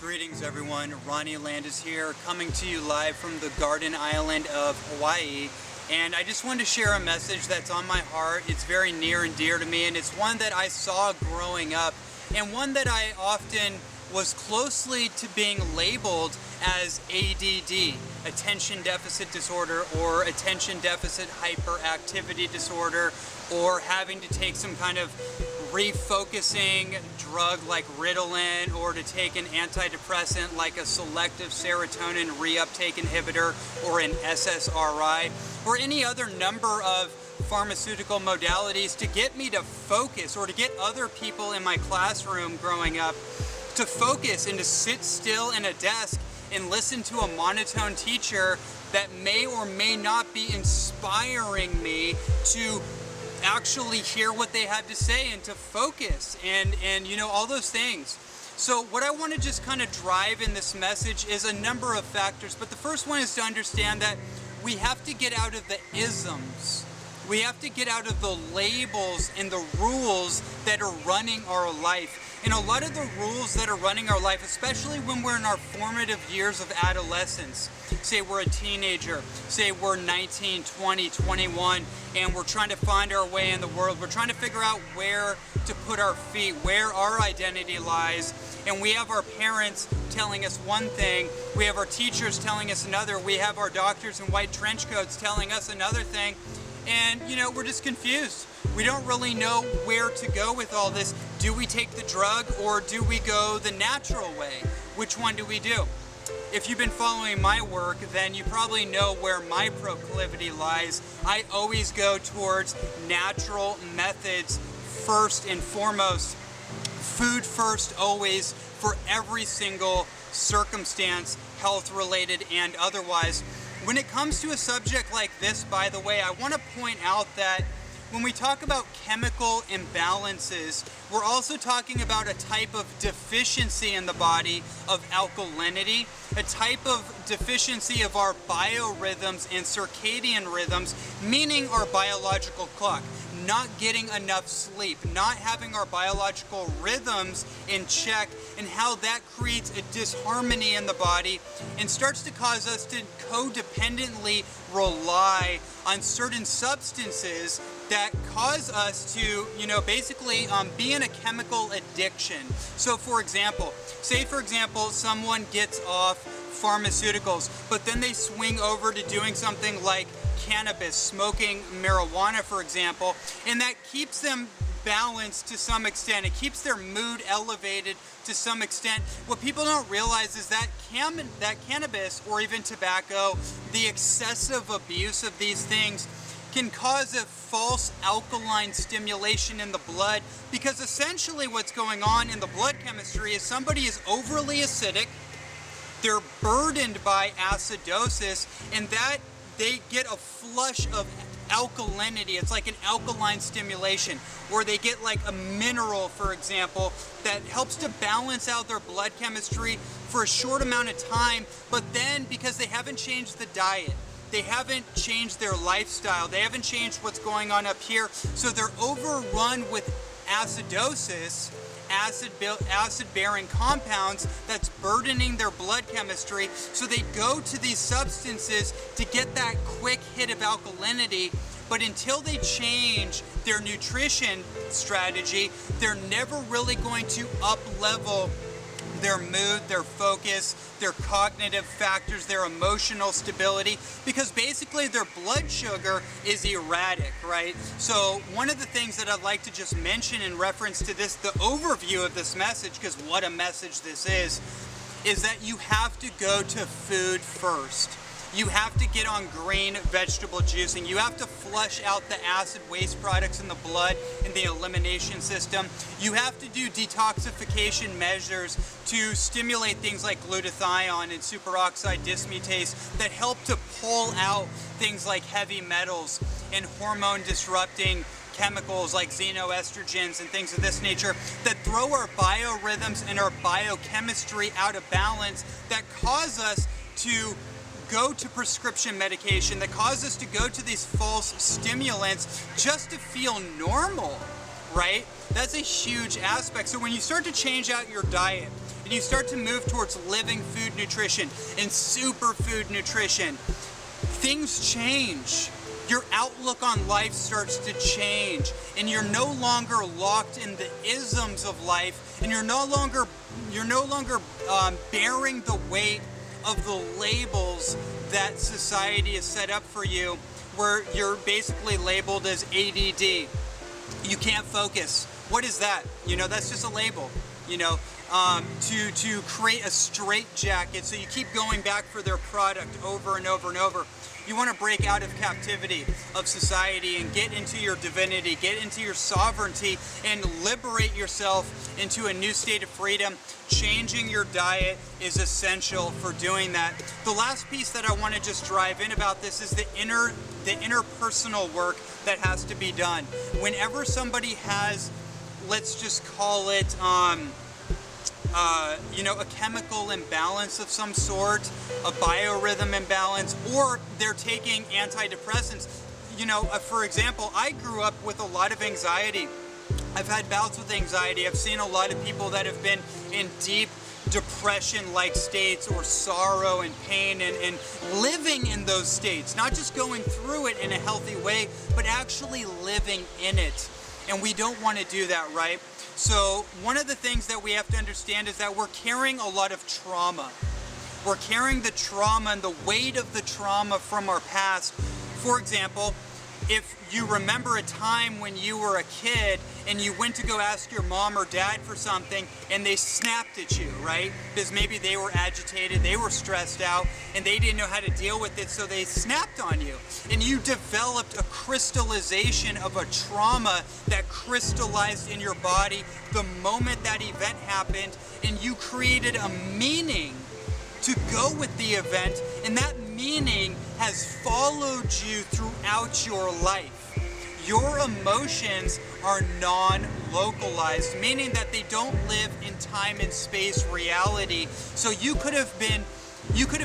Greetings everyone, Ronnie Landis here, coming to you live from the Garden Island of Hawaii. And I just wanted to share a message that's on my heart. It's very near and dear to me, and it's one that I saw growing up, and one that I often was closely to being labeled as ADD, attention deficit disorder, or attention deficit hyperactivity disorder, or having to take some kind of refocusing drug like Ritalin, or to take an antidepressant like a selective serotonin reuptake inhibitor or an SSRI, or any other number of pharmaceutical modalities to get me to focus, or to get other people in my classroom growing up to focus and to sit still in a desk and listen to a monotone teacher that may or may not be inspiring me to actually hear what they have to say and to focus and you know, all those things. So what I want to just kind of drive in this message is a number of factors, but the first one is to understand that we have to get out of the isms. We have to get out of the labels and the rules that are running our life. And a lot of the rules that are running our life, especially when we're in our formative years of adolescence, say we're a teenager, say we're 19, 20, 21, and we're trying to find our way in the world. We're trying to figure out where to put our feet, where our identity lies. And we have our parents telling us one thing, we have our teachers telling us another, we have our doctors in white trench coats telling us another thing. And you know, we're just confused. We don't really know where to go with all this. Do we take the drug or do we go the natural way? Which one do we do? If you've been following my work, then you probably know where my proclivity lies. I always go towards natural methods first and foremost. Food first always, for every single circumstance, health related and otherwise. When it comes to a subject like this, by the way, I want to point out that when we talk about chemical imbalances, we're also talking about a type of deficiency in the body of alkalinity, a type of deficiency of our biorhythms and circadian rhythms, meaning our biological clock. Not getting enough sleep, not having our biological rhythms in check, and how that creates a disharmony in the body and starts to cause us to codependently rely on certain substances that cause us to, you know, basically be in a chemical addiction. So for example, say for example, someone gets off pharmaceuticals, but then they swing over to doing something like cannabis, smoking marijuana, for example, and that keeps them balanced to some extent. It keeps their mood elevated to some extent. What people don't realize is that cannabis, or even tobacco, the excessive abuse of these things can cause a false alkaline stimulation in the blood, because essentially what's going on in the blood chemistry is somebody is overly acidic, they're burdened by acidosis, and that they get a flush of alkalinity. It's like an alkaline stimulation, or they get like a mineral, for example, that helps to balance out their blood chemistry for a short amount of time. But then, because they haven't changed the diet, they haven't changed their lifestyle, they haven't changed what's going on up here, so they're overrun with acidosis, acid-bearing compounds that's burdening their blood chemistry, so they go to these substances to get that quick hit of alkalinity. But until they change their nutrition strategy, they're never really going to up-level their mood, their focus, their cognitive factors, their emotional stability, because basically their blood sugar is erratic, right? So one of the things that I'd like to just mention in reference to this, the overview of this message, because what a message this is that you have to go to food first. You have to get on green vegetable juicing. You have to flush out the acid waste products in the blood in the elimination system. You have to do detoxification measures to stimulate things like glutathione and superoxide dismutase that help to pull out things like heavy metals and hormone disrupting chemicals like xenoestrogens and things of this nature that throw our biorhythms and our biochemistry out of balance, that cause us to go to prescription medication, that cause us to go to these false stimulants just to feel normal, right? That's a huge aspect. So when you start to change out your diet, and and you start to move towards living food nutrition and superfood nutrition, things change. Your outlook on life starts to change, and you're no longer locked in the isms of life, and you're no longer bearing the weight of the labels that society has set up for you, where you're basically labeled as ADD. You can't focus. What is that? You know, that's just a label. You know, to create a straitjacket, so you keep going back for their product over and over and over. You want to break out of captivity of society and get into your divinity, get into your sovereignty, and liberate yourself into a new state of freedom. Changing your diet is essential for doing that. The last piece that I want to just drive in about this is the interpersonal work that has to be done. Whenever somebody has, let's just call it, you know, a chemical imbalance of some sort, a biorhythm imbalance, or they're taking antidepressants. You know, for example, I grew up with a lot of anxiety. I've had bouts with anxiety. I've seen a lot of people that have been in deep depression-like states, or sorrow and pain, and living in those states, not just going through it in a healthy way, but actually living in it. And we don't want to do that, right? So one of the things that we have to understand is that we're carrying a lot of trauma. We're carrying the trauma and the weight of the trauma from our past. For example, if you remember a time when you were a kid and you went to go ask your mom or dad for something and they snapped at you, right? Because maybe they were agitated, they were stressed out, and they didn't know how to deal with it, so they snapped on you. And you developed a crystallization of a trauma that crystallized in your body the moment that event happened, and you created a meaning to go with the event, and that meaning has followed you throughout your life. Your emotions are non-localized, meaning that they don't live in time and space reality. So you could have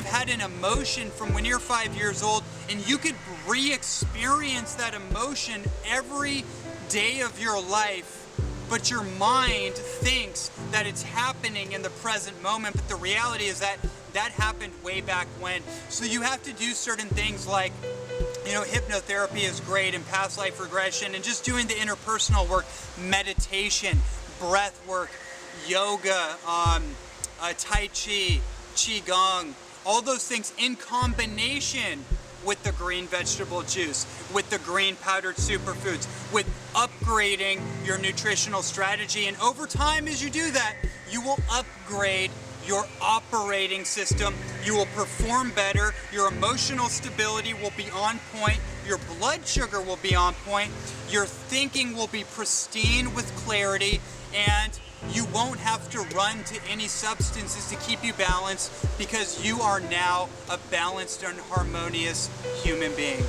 had an emotion from when you're 5 years old, and you could re-experience that emotion every day of your life. But your mind thinks that it's happening in the present moment, but the reality is that that happened way back when. So you have to do certain things like, you know, hypnotherapy is great, and past life regression, and just doing the interpersonal work, meditation, breath work, yoga, Tai Chi, Qigong, all those things in combination with the green vegetable juice, with the green powdered superfoods, with upgrading your nutritional strategy. And over time, as you do that, you will upgrade your operating system. You will perform better. Your emotional stability will be on point. Your blood sugar will be on point. Your thinking will be pristine with clarity, and you won't have to run to any substances to keep you balanced, because you are now a balanced and harmonious human being.